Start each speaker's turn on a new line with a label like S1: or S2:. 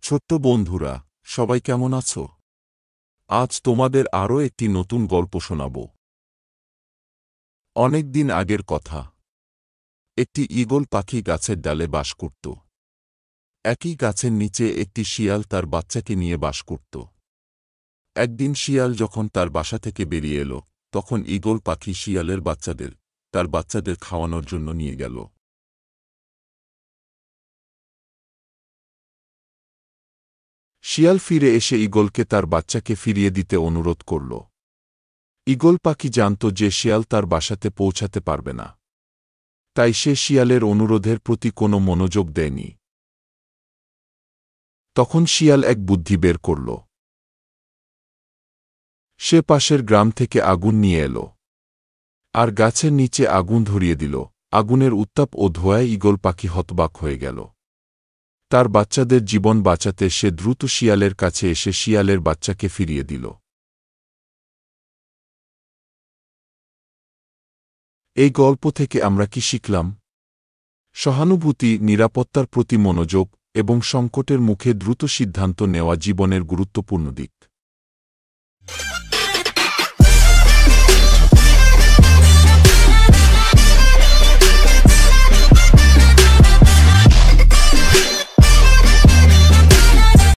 S1: ছোট্ট বন্ধুরা, সবাই কেমন আছো? আজ তোমাদের আরও একটি নতুন গল্প শোনাব। অনেক দিন আগের কথা। একটি ঈগল পাখি গাছের ডালে বাস করত। একই গাছের নিচে একটি শিয়াল তার বাচ্চাকে নিয়ে বাস করত। একদিন শিয়াল যখন তার বাসা থেকে বেরিয়ে এলো, তখন ঈগল পাখি শিয়ালের তার বাচ্চাদের খাওয়ানোর জন্য নিয়ে গেল। শিয়াল ফিরে এসে ঈগলকে তার বাচ্চাকে ফিরিয়ে দিতে অনুরোধ করল। ঈগল পাখি জানত যে শিয়াল তার বাসাতে পৌঁছাতে পারবে না, তাই সে শিয়ালের অনুরোধের প্রতি কোনো মনোযোগ দেয়নি। তখন শিয়াল এক বুদ্ধি বের করল। সে পাশের গ্রাম থেকে আগুন নিয়ে এল, আর গাছের নিচে আগুন ধরিয়ে দিল। আগুনের উত্তাপ ও ধোঁয়ায় ঈগল পাখি হতবাক হয়ে গেল। তার বাচ্চাদের জীবন বাঁচাতে সে দ্রুত শিয়ালের কাছে এসে শিয়ালের বাচ্চাকে ফিরিয়ে দিল। এই গল্প থেকে আমরা কি শিখলাম? সহানুভূতি, নিরাপত্তার প্রতি মনোযোগ এবং সংকটের মুখে দ্রুত সিদ্ধান্ত নেওয়া জীবনের গুরুত্বপূর্ণ দিক।